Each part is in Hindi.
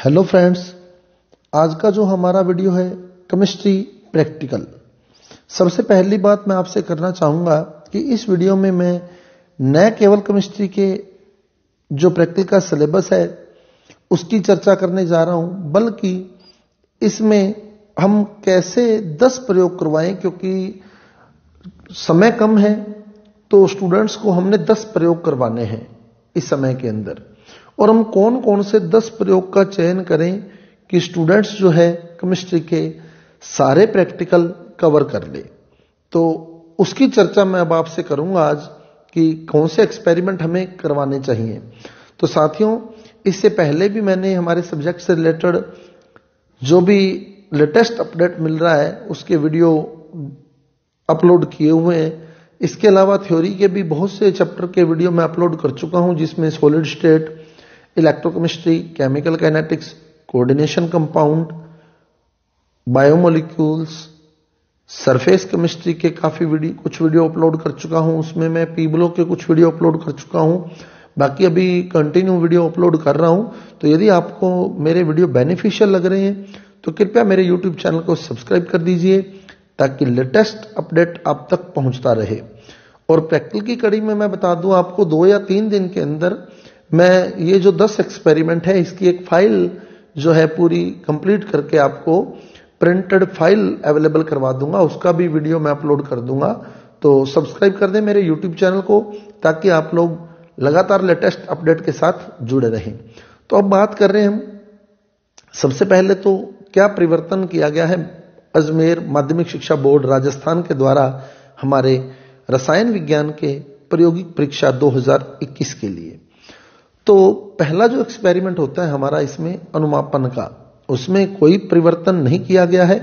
हेलो फ्रेंड्स, आज का जो हमारा वीडियो है केमिस्ट्री प्रैक्टिकल। सबसे पहली बात मैं आपसे करना चाहूँगा कि इस वीडियो में मैं न केवल केमिस्ट्री के जो प्रैक्टिकल का सिलेबस है उसकी चर्चा करने जा रहा हूँ, बल्कि इसमें हम कैसे 10 प्रयोग करवाएं, क्योंकि समय कम है तो स्टूडेंट्स को हमने 10 प्रयोग करवाने हैं इस समय के अंदर। और हम कौन कौन से 10 प्रयोग का चयन करें कि स्टूडेंट्स जो है केमिस्ट्री के सारे प्रैक्टिकल कवर कर ले। तो उसकी चर्चा मैं अब आपसे करूंगा आज कि कौन से एक्सपेरिमेंट हमें करवाने चाहिए। तो साथियों, इससे पहले भी मैंने हमारे सब्जेक्ट से रिलेटेड जो भी लेटेस्ट अपडेट मिल रहा है उसके वीडियो अपलोड किए हुए हैं। इसके अलावा थ्योरी के भी बहुत से चैप्टर के वीडियो मैं अपलोड कर चुका हूं, जिसमें solid state, electrochemistry, chemical kinetics, coordination compound, biomolecules, surface chemistry के कुछ वीडियो अपलोड कर चुका हूं। उसमें मैं पीबलो के कुछ वीडियो अपलोड कर चुका हूं, बाकी अभी कंटिन्यू वीडियो अपलोड कर रहा हूं। तो यदि आपको मेरे वीडियो बेनिफिशियल लग रहे हैं तो कृपया मेरे यूट्यूब चैनल को सब्सक्राइब कर दीजिए ताकि लेटेस्ट अपडेट आप तक पहुंचता रहे। और प्रैक्टिकल की कड़ी में मैं बता दूं आपको, 2 या 3 दिन के अंदर मैं ये जो 10 एक्सपेरिमेंट है इसकी एक फाइल जो है पूरी कंप्लीट करके आपको प्रिंटेड फाइल अवेलेबल करवा दूंगा, उसका भी वीडियो मैं अपलोड कर दूंगा। तो सब्सक्राइब कर दें मेरे यूट्यूब चैनल को ताकि आप लोग लगातार लेटेस्ट अपडेट के साथ जुड़े रहें। तो अब बात कर रहे हैं हम सबसे पहले तो क्या परिवर्तन किया गया है अजमेर माध्यमिक शिक्षा बोर्ड राजस्थान के द्वारा हमारे रसायन विज्ञान के प्रायोगिक परीक्षा 2021 के लिए। तो पहला जो एक्सपेरिमेंट होता है हमारा इसमें अनुमापन का, उसमें कोई परिवर्तन नहीं किया गया है।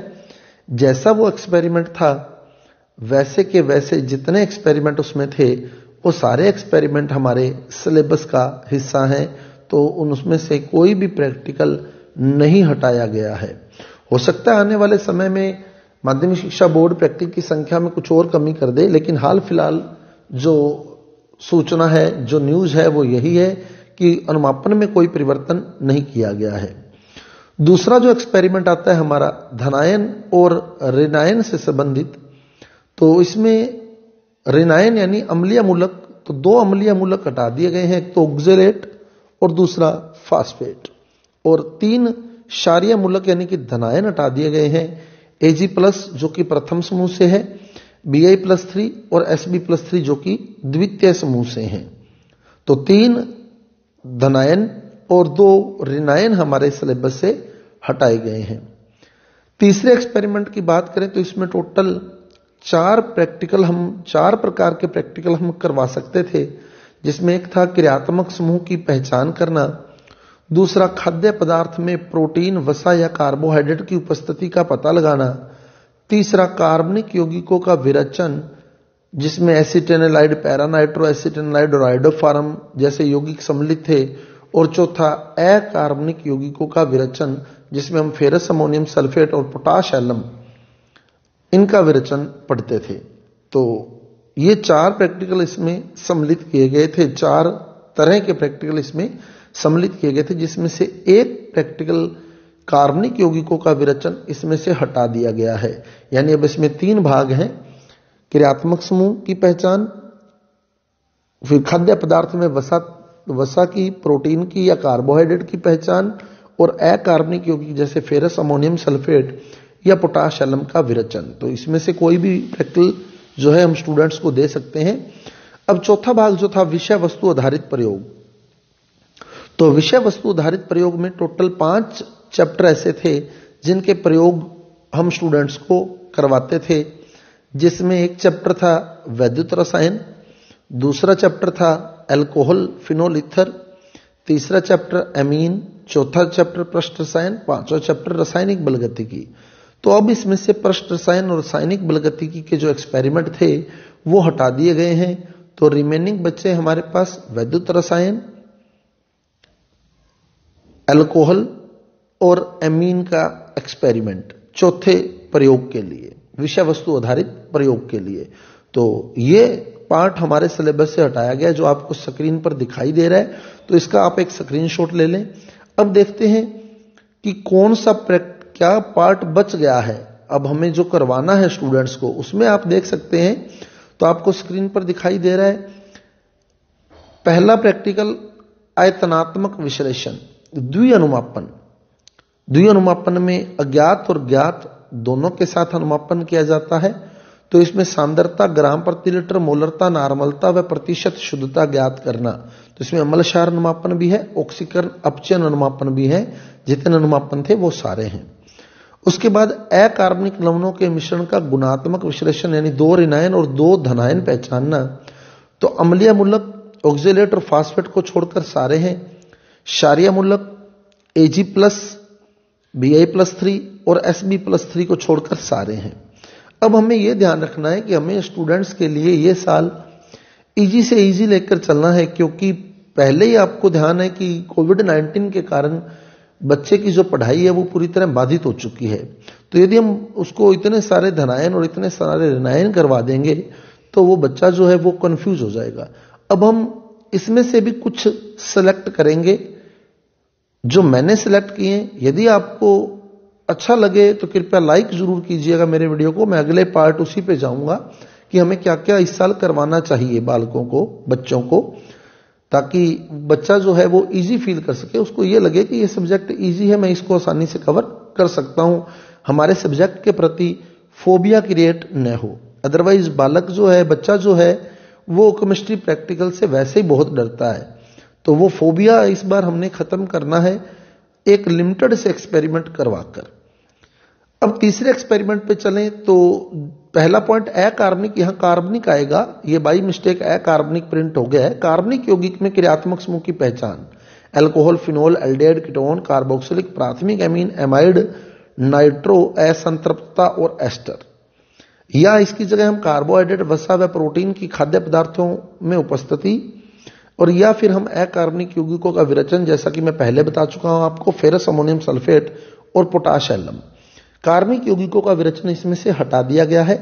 जैसा वो एक्सपेरिमेंट था वैसे के वैसे जितने एक्सपेरिमेंट उसमें थे वो सारे एक्सपेरिमेंट हमारे सिलेबस का हिस्सा हैं। तो उनमें से कोई भी प्रैक्टिकल नहीं हटाया गया है। हो सकता है आने वाले समय में माध्यमिक शिक्षा बोर्ड प्रैक्टिकल की संख्या में कुछ और कमी कर दे, लेकिन हाल फिलहाल जो सूचना है, जो न्यूज है वो यही है कि अनुमापन में कोई परिवर्तन नहीं किया गया है। दूसरा जो एक्सपेरिमेंट आता है हमारा धनायन और ऋणायन से संबंधित, तो इसमें ऋणायन यानी अम्लीय मूलक, तो 2 अम्लीय मूलक हटा दिए गए हैं, एक तो ऑक्जेलेट और दूसरा फास्फेट, और 3 क्षारीय मूलक यानी कि धनायन हटा दिए गए हैं, Ag+ जो कि प्रथम समूह से है, Bi+3 और Sb+3 जो कि द्वितीय समूह से हैं। तो 3 धनायन और 2 ऋणायन हमारे सिलेबस से हटाए गए हैं। तीसरे एक्सपेरिमेंट की बात करें तो इसमें टोटल 4 प्रकार के प्रैक्टिकल हम करवा सकते थे, जिसमें एक था क्रियात्मक समूह की पहचान करना, दूसरा खाद्य पदार्थ में प्रोटीन, वसा या कार्बोहाइड्रेट की उपस्थिति का पता लगाना, तीसरा कार्बनिक यौगिकों का विरचन जिसमें एसिटेनालाइड, पैरानाइट्रो एसिटेनालाइड और आइडोफार्म जैसे यौगिक सम्मिलित थे, और चौथा अकार्बनिक यौगिकों का विरचन जिसमें हम फेरस अमोनियम सल्फेट और पोटाश एलम इनका विरचन पढ़ते थे। तो ये 4 प्रैक्टिकल इसमें सम्मिलित किए गए थे, 4 तरह के प्रैक्टिकल इसमें सम्मिलित किए गए थे, जिसमें से एक प्रैक्टिकल कार्बनिक यौगिकों का विरचन इसमें से हटा दिया गया है। यानी अब इसमें 3 भाग हैं, क्रियात्मक समूह की पहचान, फिर खाद्य पदार्थ में वसा की, प्रोटीन की या कार्बोहाइड्रेट की पहचान, और अकार्बनिक यौगिक जैसे फेरस अमोनियम सल्फेट या पोटाश एलम का विरचन। तो इसमें से कोई भी प्रैक्टिकल जो है हम स्टूडेंट्स को दे सकते हैं। अब चौथा भाग जो था विषय वस्तु आधारित प्रयोग, तो विषय वस्तु आधारित प्रयोग में टोटल 5 चैप्टर ऐसे थे जिनके प्रयोग हम स्टूडेंट्स को करवाते थे, जिसमें एक चैप्टर था वैद्युत रसायन, दूसरा चैप्टर था अल्कोहल फिनोल ईथर, तीसरा चैप्टर एमीन, चौथा चैप्टर पृष्ठ रसायन, 5वां चैप्टर रासायनिक बलगतिकी। तो अब इसमें से पृष्ठ रसायन और रासायनिक बलगतिकी के जो एक्सपेरिमेंट थे वो हटा दिए गए हैं। तो रिमेनिंग बच्चे हमारे पास वैद्युत रसायन, अल्कोहल और एमीन का एक्सपेरिमेंट चौथे प्रयोग के लिए, विषय वस्तु आधारित प्रयोग के लिए। तो ये पार्ट हमारे सिलेबस से हटाया गया जो आपको स्क्रीन पर दिखाई दे रहा है, तो इसका आप एक स्क्रीनशॉट ले लें। अब देखते हैं कि कौन सा क्या पार्ट बच गया है अब हमें जो करवाना है स्टूडेंट्स को, उसमें आप देख सकते हैं तो आपको स्क्रीन पर दिखाई दे रहा है। पहला प्रैक्टिकल आयतनात्मक विश्लेषण द्विअनुमापन। द्विअनुमापन में अज्ञात और ज्ञात दोनों के साथ अनुमापन किया जाता है। तो इसमें सांद्रता ग्राम प्रति लीटर, मोलरता, नार्मलता व प्रतिशत शुद्धता ज्ञात करना। तो इसमें अम्लक्षार अनुमापन भी है, ऑक्सीकरण अपचयन अनुमापन भी है, जितने अनुमापन थे वो सारे हैं। उसके बाद अकार्बनिक लवणों के मिश्रण का गुणात्मक विश्लेषण, यानी 2 ऋणायन और 2 धनायन पहचानना। तो अम्लीय मूलक ऑक्जेलेट और फास्फेट को छोड़कर सारे हैं। क्षारीय मूलक Ag+, Bi+3 और Sb+3 को छोड़कर सारे हैं। अब हमें यह ध्यान रखना है कि हमें स्टूडेंट्स के लिए यह साल इजी से इजी लेकर चलना है, क्योंकि पहले ही आपको ध्यान है कि कोविड-19 के कारण बच्चे की जो पढ़ाई है वो पूरी तरह बाधित हो चुकी है। तो यदि हम उसको इतने सारे धनायन और इतने सारे ऋणायन करवा देंगे तो वो बच्चा जो है वो कंफ्यूज हो जाएगा। अब हम इसमें से भी कुछ सेलेक्ट करेंगे जो मैंने सेलेक्ट किए हैं। यदि आपको अच्छा लगे तो कृपया लाइक जरूर कीजिएगा मेरे वीडियो को। मैं अगले पार्ट उसी पे जाऊंगा कि हमें क्या क्या इस साल करवाना चाहिए बालकों को, बच्चों को, ताकि बच्चा जो है वो इजी फील कर सके, उसको ये लगे कि ये सब्जेक्ट इजी है, मैं इसको आसानी से कवर कर सकता हूं, हमारे सब्जेक्ट के प्रति फोबिया क्रिएट न हो। अदरवाइज बालक जो है, बच्चा जो है वो केमिस्ट्री प्रैक्टिकल से वैसे ही बहुत डरता है। तो वो फोबिया इस बार हमने खत्म करना है एक लिमिटेड से एक्सपेरिमेंट करवाकर। अब तीसरे एक्सपेरिमेंट पे चलें तो पहला पॉइंट अकार्बनिक, यहां कार्बनिक आएगा, ये बाई मिस्टेक अकार्बनिक प्रिंट हो गया है। कार्बनिक यौगिक में क्रियात्मक समूह की पहचान, alcohol, phenol, aldehyde, ketone, carboxylic, प्राथमिक एमीन, एमाइड, नाइट्रो, असंतृप्तता और एस्टर। या इसकी जगह हम कार्बोहाइड्रेट, वसा व प्रोटीन की खाद्य पदार्थों में उपस्थिति, और या फिर हम अकार्बनिक यौगिकों का विरचन, जैसा कि मैं पहले बता चुका हूं आपको, फेरस अमोनियम सल्फेट और पोटाश एलम। कार्बनिक यौगिकों का विरचन इसमें से हटा दिया गया है।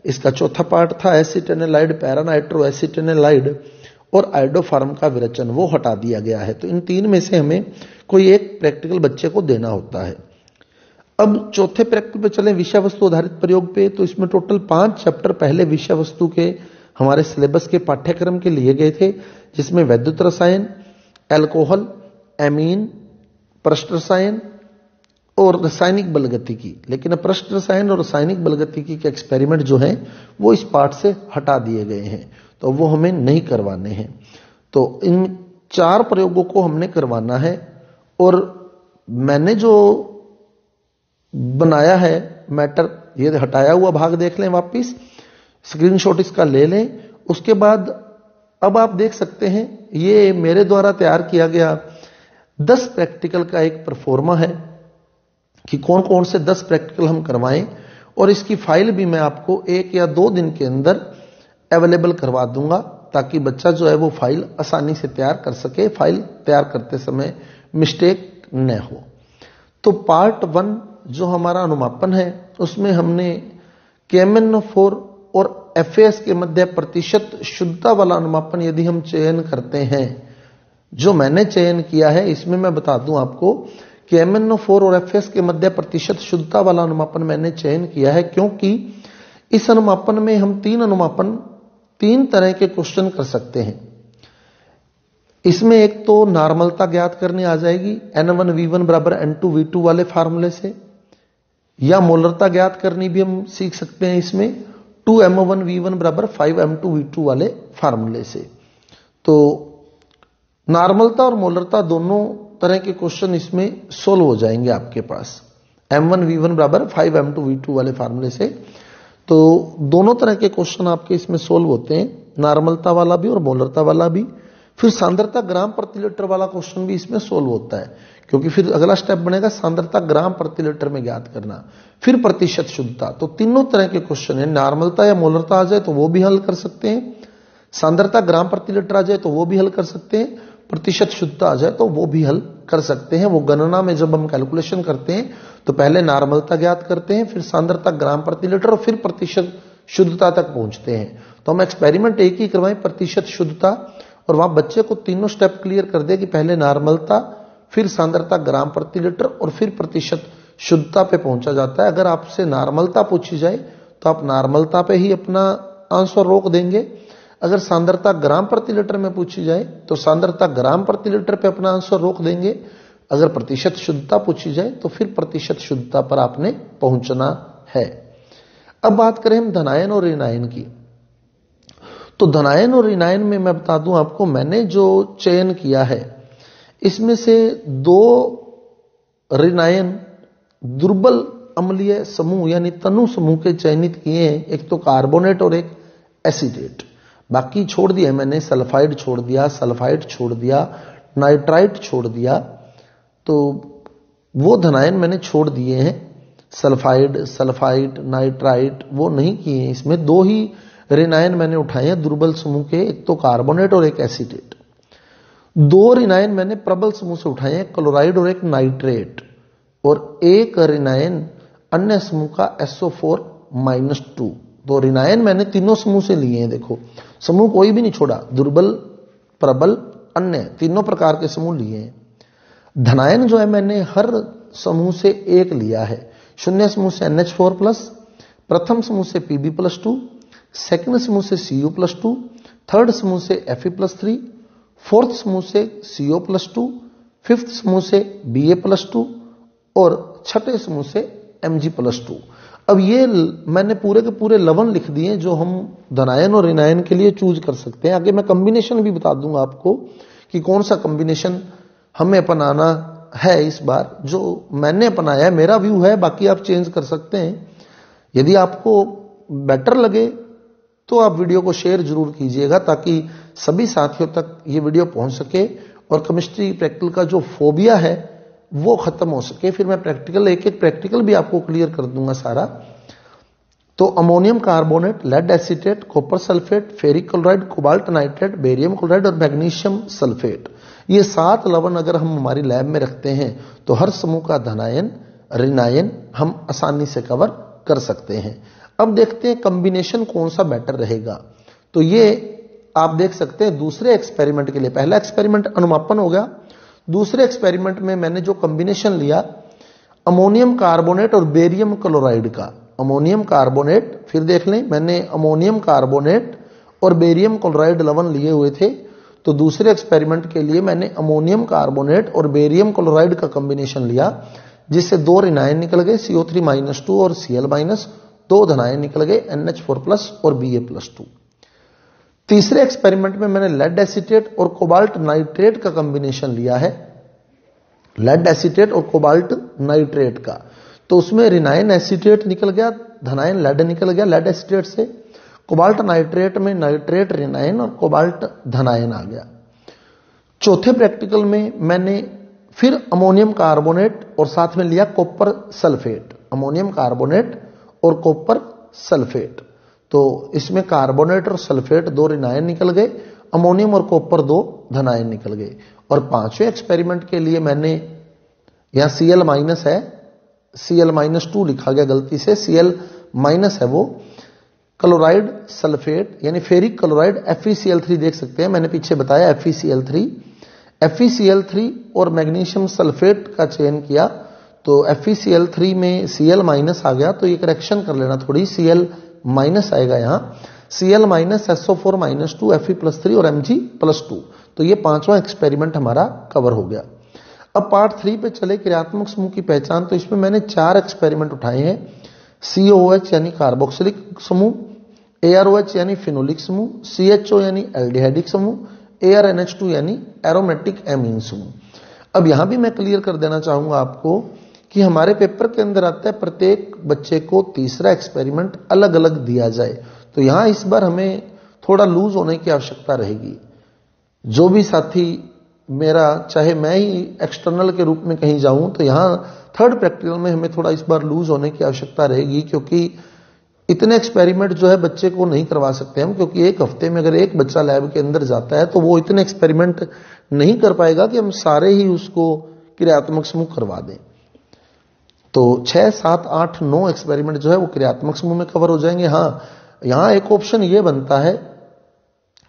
इसका चौथा पार्ट था एसिटेनेलाइड, पैरानाइट्रो एसिटेनेलाइड और आइडोफार्म का विरचन, वो हटा दिया गया है। तो इन 3 में से हमें कोई एक प्रैक्टिकल बच्चे को देना होता है। अब चौथे प्रैक्टिकल पे चलें, विषय वस्तु आधारित प्रयोग पे। तो इसमें टोटल 5 चैप्टर पहले विषय वस्तु के हमारे सिलेबस के पाठ्यक्रम के लिए गए थे, जिसमें वैद्युत रसायन, अल्कोहल, एमीन, पृष्ठ रसायन और रासायनिक बलगतिकी। लेकिन अब पृष्ठ रसायन और रासायनिक बलगतिकी के एक्सपेरिमेंट जो हैं वो इस पार्ट से हटा दिए गए हैं, तो वो हमें नहीं करवाने हैं। तो इन 4 प्रयोगों को हमने करवाना है। और मैंने जो बनाया है मैटर, ये हटाया हुआ भाग देख लें, वापिस स्क्रीनशॉट इसका ले लें। उसके बाद अब आप देख सकते हैं ये मेरे द्वारा तैयार किया गया 10 प्रैक्टिकल का एक परफॉर्मा है कि कौन कौन से 10 प्रैक्टिकल हम करवाएं, और इसकी फाइल भी मैं आपको 1 या 2 दिन के अंदर अवेलेबल करवा दूंगा, ताकि बच्चा जो है वो फाइल आसानी से तैयार कर सके, फाइल तैयार करते समय मिस्टेक न हो। तो पार्ट 1 जो हमारा अनुमापन है उसमें हमने KMnO4 और FAS के मध्य प्रतिशत शुद्धता वाला अनुमापन यदि हम चयन करते हैं, जो मैंने चयन किया है, इसमें मैं बता दूं आपको कि KMnO4 और FAS के मध्य प्रतिशत शुद्धता वाला अनुमापन मैंने चयन किया है, क्योंकि इस अनुमापन में हम 3 तरह के क्वेश्चन कर सकते हैं। इसमें एक तो नॉर्मलता ज्ञात करनी आ जाएगी N1V1 बराबर N2V2 वाले फार्मूले से, या मोलरता ज्ञात करनी भी हम सीख सकते हैं इसमें 2M1V1 बराबर 5M2V2 वाले फार्मूले से। तो नॉर्मलता और मोलरता दोनों तरह के क्वेश्चन इसमें सोल्व हो जाएंगे आपके पास M1V1 बराबर 5M2V2 वाले फार्मूले से। तो दोनों तरह के क्वेश्चन आपके इसमें सोल्व होते हैं, नॉर्मलता वाला भी और मोलरता वाला भी। फिर सांद्रता ग्राम प्रति लीटर वाला क्वेश्चन भी इसमें सोल्व होता है, क्योंकि फिर अगला स्टेप बनेगा सांद्रता ग्राम प्रति लीटर में ज्ञात करना, फिर प्रतिशत शुद्धता। तो तीनों तरह के क्वेश्चन है, नॉर्मलता या मोलरता आ जाए तो वो भी हल कर सकते हैं, सांद्रता ग्राम प्रति लीटर आ जाए तो वो भी हल कर सकते हैं, प्रतिशत शुद्धता आ जाए तो वो भी हल कर सकते हैं। वो गणना में जब हम कैलकुलेशन करते हैं तो पहले नॉर्मलता ज्ञात करते हैं, फिर सांद्रता ग्राम प्रति लीटर और फिर प्रतिशत शुद्धता तक पहुंचते हैं। तो हम एक्सपेरिमेंट एक ही करवाएं, प्रतिशत शुद्धता, और वहां बच्चे को तीनों स्टेप क्लियर कर दे कि पहले नॉर्मलता, फिर सांद्रता ग्राम प्रति लीटर और फिर प्रतिशत शुद्धता पे पहुंचा जाता है। अगर आपसे नॉर्मलता पूछी जाए तो आप नॉर्मलता पे ही अपना आंसर रोक देंगे। अगर सांद्रता ग्राम प्रति लीटर में पूछी जाए तो सांद्रता ग्राम प्रति लीटर पे अपना आंसर रोक देंगे। अगर प्रतिशत शुद्धता पूछी जाए तो फिर प्रतिशत शुद्धता पर आपने पहुंचना है। अब बात करें हम धनायन और ऋणायन की, तो धनायन और ऋणायन में मैं बता दूं आपको, मैंने जो चयन किया है इसमें से 2 ऋणायन दुर्बल अम्लीय समूह यानी तनु समूह के चयनित किए हैं, एक तो कार्बोनेट और एक एसिटेट। बाकी छोड़ दिया मैंने, सल्फाइड छोड़ दिया, सल्फाइड छोड़ दिया, नाइट्राइट छोड़ दिया, तो वो धनायन मैंने छोड़ दिए हैं। सल्फाइड, सल्फाइड, नाइट्राइट वो नहीं किए हैं। इसमें 2 ही ऋणायन मैंने उठाए हैं दुर्बल समूह के, एक तो कार्बोनेट और एक एसिटेट। 2 ऋणायन मैंने प्रबल समूह से उठाए हैं, क्लोराइड और एक नाइट्रेट, और एक ऋणायन अन्य समूह का SO4-2। तो ऋणायन मैंने तीनों समूह से लिए हैं। देखो समूह कोई भी नहीं छोड़ा, दुर्बल, प्रबल, अन्य तीनों प्रकार के समूह लिए हैं। धनायन जो है मैंने हर समूह से 1 लिया है। शून्य समूह से NH4+, प्रथम समूह से Pb+2, सेकंड समूह से Cu+2, थर्ड समूह से Fe+3, फोर्थ समूह से CO+2, फिफ्थ समूह से Ba+2 और छठे समूह से Mg+2। अब ये मैंने पूरे के पूरे लवण लिख दिए जो हम धनायन और ऋणायन के लिए चूज कर सकते हैं। आगे मैं कॉम्बिनेशन भी बता दूंगा आपको कि कौन सा कॉम्बिनेशन हमें अपनाना है इस बार। जो मैंने अपनाया है, मेरा व्यू है, बाकी आप चेंज कर सकते हैं। यदि आपको बेटर लगे तो आप वीडियो को शेयर जरूर कीजिएगा ताकि सभी साथियों तक ये वीडियो पहुंच सके और केमिस्ट्री प्रैक्टिकल का जो फोबिया है वो खत्म हो सके। फिर मैं प्रैक्टिकल एक प्रैक्टिकल भी आपको क्लियर कर दूंगा सारा। तो ammonium carbonate, lead acetate, copper sulphate, ferric chloride, cobalt nitrate, barium chloride और मैग्नीशियम सल्फेट, ये 7 लवण अगर हम हमारी लैब में रखते हैं तो हर समूह का धनायन ऋणायन हम आसानी से कवर कर सकते हैं। अब देखते हैं कॉम्बिनेशन कौन सा बेटर रहेगा। तो ये आप देख सकते हैं दूसरे एक्सपेरिमेंट के लिए। पहला एक्सपेरिमेंट अनुमापन हो गया, दूसरे एक्सपेरिमेंट में मैंने जो कॉम्बिनेशन लिया अमोनियम कार्बोनेट और बेरियम क्लोराइड का। अमोनियम कार्बोनेट, फिर देख लें, मैंने अमोनियम कार्बोनेट और बेरियम क्लोराइड लवण लिए हुए थे। तो दूसरे एक्सपेरिमेंट के लिए मैंने अमोनियम कार्बोनेट और बेरियम क्लोराइड का कॉम्बिनेशन लिया, जिससे 2 ऋणायन निकल गए CO3-2 और Cl-, 2 धनायन निकल गए NH4+ और Ba+2। तीसरे एक्सपेरिमेंट में मैंने लेड एसीटेट और कोबाल्ट नाइट्रेट का कॉम्बिनेशन लिया है, लेड एसीटेट और कोबाल्ट नाइट्रेट का। तो उसमें ऋणायन एसीटेट निकल गया, धनायन लेड निकल गया लेड एसीटेट से। कोबाल्ट नाइट्रेट में नाइट्रेट ऋणायन और कोबाल्ट धनायन आ गया। चौथे प्रैक्टिकल में मैंने फिर अमोनियम कार्बोनेट और साथ में लिया कॉपर सल्फेट, अमोनियम कार्बोनेट और कॉपर सल्फेट। तो इसमें कार्बोनेट और सल्फेट 2 ऋणायन निकल गए, अमोनियम और कॉपर 2 धनायन निकल गए। और पांचवें एक्सपेरिमेंट के लिए मैंने यहां Cl- है, Cl-2 लिखा गया गलती से, Cl- है वो क्लोराइड सल्फेट यानी फेरिक क्लोराइड FeCl3 देख सकते हैं, मैंने पीछे बताया FeCl3। FeCl3 और मैग्नीशियम सल्फेट का चयन किया तो FeCl3 में Cl- आ गया, तो ये करेक्शन कर लेना थोड़ी, Cl- आएगा यहां, Cl- SO4-2 Fe+3 और Mg+2। तो ये 5वां एक्सपेरिमेंट हमारा कवर हो गया। अब पार्ट 3 पे चले, क्रियात्मक समूह की पहचान। तो इसमें मैंने 4 एक्सपेरिमेंट उठाए हैं। COOH यानी कार्बोक्सिलिक समूह, AROH यानी फिनोलिक समूह, CHO यानी एल्डिहाइडिक समूह, ARNH2 यानी एरोमेटिक एमीन समूह। अब यहां भी मैं क्लियर कर देना चाहूंगा आपको कि हमारे पेपर के अंदर आता है प्रत्येक बच्चे को तीसरा एक्सपेरिमेंट अलग अलग दिया जाए। तो यहां इस बार हमें थोड़ा लूज होने की आवश्यकता रहेगी। जो भी साथी मेरा, चाहे मैं ही एक्सटर्नल के रूप में कहीं जाऊं, तो यहां थर्ड प्रैक्टिकल में हमें थोड़ा इस बार लूज होने की आवश्यकता रहेगी, क्योंकि इतने एक्सपेरिमेंट जो है बच्चे को नहीं करवा सकते हम, क्योंकि एक हफ्ते में अगर एक बच्चा लैब के अंदर जाता है तो वो इतने एक्सपेरिमेंट नहीं कर पाएगा कि हम सारे ही उसको क्रियात्मक समूह करवा दें। तो 6, 7, 8, 9 एक्सपेरिमेंट जो है वो क्रियात्मक समूह में कवर हो जाएंगे। हाँ, यहां एक ऑप्शन ये बनता है,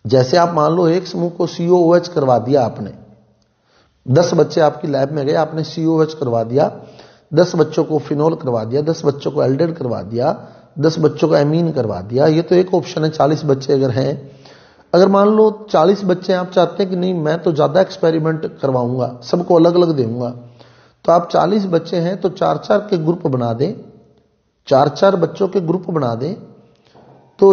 जैसे आप मान लो एक समूह को COOH करवा दिया आपने, 10 बच्चे आपकी लैब में गए, आपने COH करवा दिया, 10 बच्चों को फिनोल करवा दिया, 10 बच्चों को एल्डेड करवा दिया, 10 बच्चों को एमीन करवा दिया। ये तो एक ऑप्शन है। 40 बच्चे अगर हैं, अगर मान लो 40 बच्चे आप चाहते हैं कि नहीं मैं तो ज्यादा एक्सपेरिमेंट करवाऊंगा, सबको अलग अलग दूंगा, तो आप 40 बच्चे हैं तो 4-4 के ग्रुप बना दें, 4-4 बच्चों के ग्रुप बना दें। तो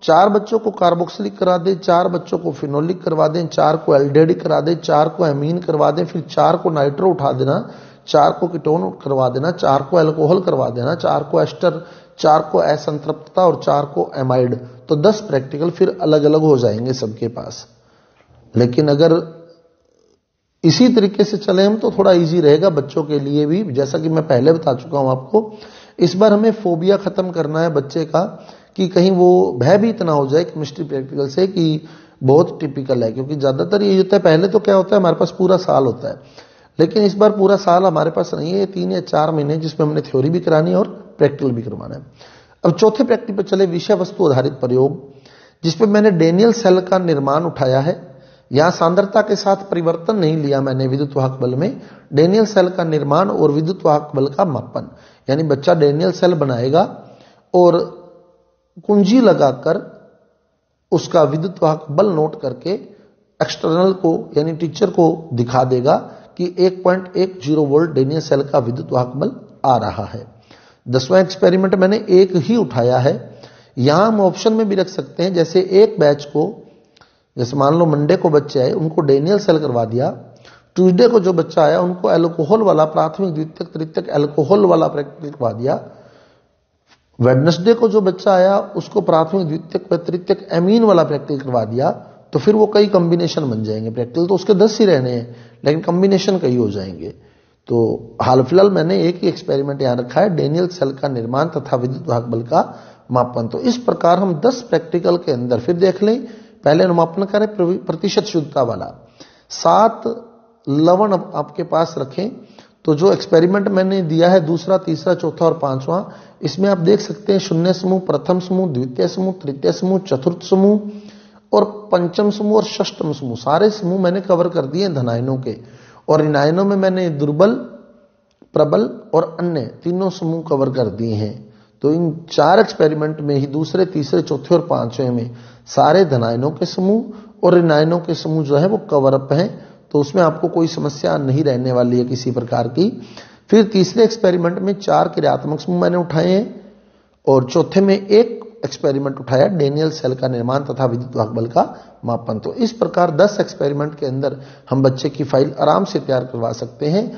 4 बच्चों को कार्बोक्सिलिक करा दें, 4 बच्चों को फिनोलिक करवा दें, 4 को एल्डेडिक करा दें, 4 को एमीन करवा दें, फिर 4 को नाइट्रो उठा देना, 4 को कीटोन करवा देना, 4 को अल्कोहल करवा देना, 4 को एस्टर, 4 को असंतृप्तता और 4 को एमाइड। तो 10 प्रैक्टिकल फिर अलग अलग हो जाएंगे सबके पास। लेकिन अगर इसी तरीके से चले हम तो थोड़ा इजी रहेगा बच्चों के लिए भी। जैसा कि मैं पहले बता चुका हूं आपको, इस बार हमें फोबिया खत्म करना है बच्चे का, कि कहीं वो भयभीत ना हो जाए केमिस्ट्री प्रैक्टिकल से कि बहुत टिपिकल है। क्योंकि ज्यादातर ये होता है, पहले तो क्या होता है हमारे पास पूरा साल होता है, लेकिन इस बार पूरा साल हमारे पास नहीं है, 3 या 4 महीने जिसमें हमने थ्योरी भी करानी है और प्रैक्टिकल भी करवाना है। अब चौथे प्रैक्टिकल पर चले, विषय वस्तु आधारित प्रयोग, जिसपे मैंने डेनियल सेल का निर्माण उठाया है। यहां सांद्रता के साथ परिवर्तन नहीं लिया मैंने विद्युत वाहक बल में, डेनियल सेल का निर्माण और विद्युत वाहक बल का मापन। यानी बच्चा डेनियल सेल बनाएगा और कुंजी लगाकर उसका विद्युत वाहक बल नोट करके एक्सटर्नल को यानी टीचर को दिखा देगा कि 1.10 वोल्ट डेनियल सेल का विद्युत वाहक बल आ रहा है। 10वां एक्सपेरिमेंट मैंने एक ही उठाया है। यहां हम ऑप्शन में भी रख सकते हैं, जैसे एक बैच को, जैसे मान लो मंडे को बच्चे आए उनको डेनियल सेल करवा दिया, ट्यूसडे को जो बच्चा आया उनको एल्कोहल वाला प्राथमिक द्वितीयक तृतीयक एल्कोहल वाला प्रैक्टिकल करवा दिया, वेडनेसडे को जो बच्चा आया उसको प्राथमिक द्वितीयक तृतीयक एमीन वाला प्रैक्टिकल करवा दिया। तो फिर वो कई कॉम्बिनेशन बन जाएंगे। प्रैक्टिकल तो उसके 10 ही रहने हैं लेकिन कॉम्बिनेशन कई हो जाएंगे। तो हाल फिलहाल मैंने एक ही एक्सपेरिमेंट यहां रखा है, डेनियल सेल का निर्माण तथा विद्युत वाहक बल का मापन। तो इस प्रकार हम 10 प्रैक्टिकल के अंदर फिर देख लें। पहले अनुमापन करें प्रतिशत शुद्धता वाला, 7 लवण आपके पास रखें। तो जो एक्सपेरिमेंट मैंने दिया है दूसरा, तीसरा, चौथा और 5वां, इसमें आप देख सकते हैं शून्य समूह, प्रथम समूह, द्वितीय समूह, तृतीय समूह, चतुर्थ समूह और पंचम समूह और षष्टम समूह, सारे समूह मैंने कवर कर दिए धनायनों के। और इन आयनों में मैंने दुर्बल, प्रबल और अन्य तीनों समूह कवर कर दिए हैं। तो इन 4 एक्सपेरिमेंट में ही दूसरे, तीसरे, चौथे और 5वें में सारे धनायनों के समूह और ऋणायनों के समूह जो है वो कवर अप हैं। तो उसमें आपको कोई समस्या नहीं रहने वाली है किसी प्रकार की। फिर तीसरे एक्सपेरिमेंट में 4 क्रियात्मक समूह मैंने उठाए हैं और चौथे में एक एक्सपेरिमेंट उठाया, डेनियल सेल का निर्माण तथा विद्युत वाहक बल का मापन। तो इस प्रकार 10 एक्सपेरिमेंट के अंदर हम बच्चे की फाइल आराम से तैयार करवा सकते हैं,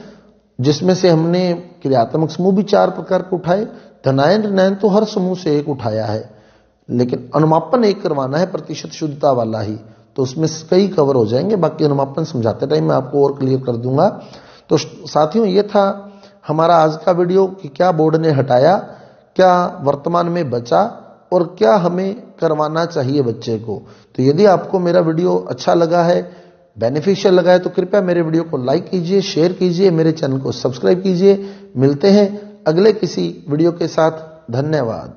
जिसमें से हमने क्रियात्मक समूह भी 4 प्रकार के उठाए, धनायन ऋणायन तो हर समूह से एक उठाया है, लेकिन अनुमापन एक करवाना है प्रतिशत शुद्धता वाला ही। तो उसमें कई कवर हो जाएंगे, बाकी अनुमापन समझाते टाइम मैं आपको और क्लियर कर दूंगा। तो साथियों, ये था हमारा आज का वीडियो कि क्या बोर्ड ने हटाया, क्या वर्तमान में बचा और क्या हमें करवाना चाहिए बच्चे को। तो यदि आपको मेरा वीडियो अच्छा लगा है, बेनिफिशियल लगा है, तो कृपया मेरे वीडियो को लाइक कीजिए, शेयर कीजिए, मेरे चैनल को सब्सक्राइब कीजिए। मिलते हैं अगले किसी वीडियो के साथ। धन्यवाद।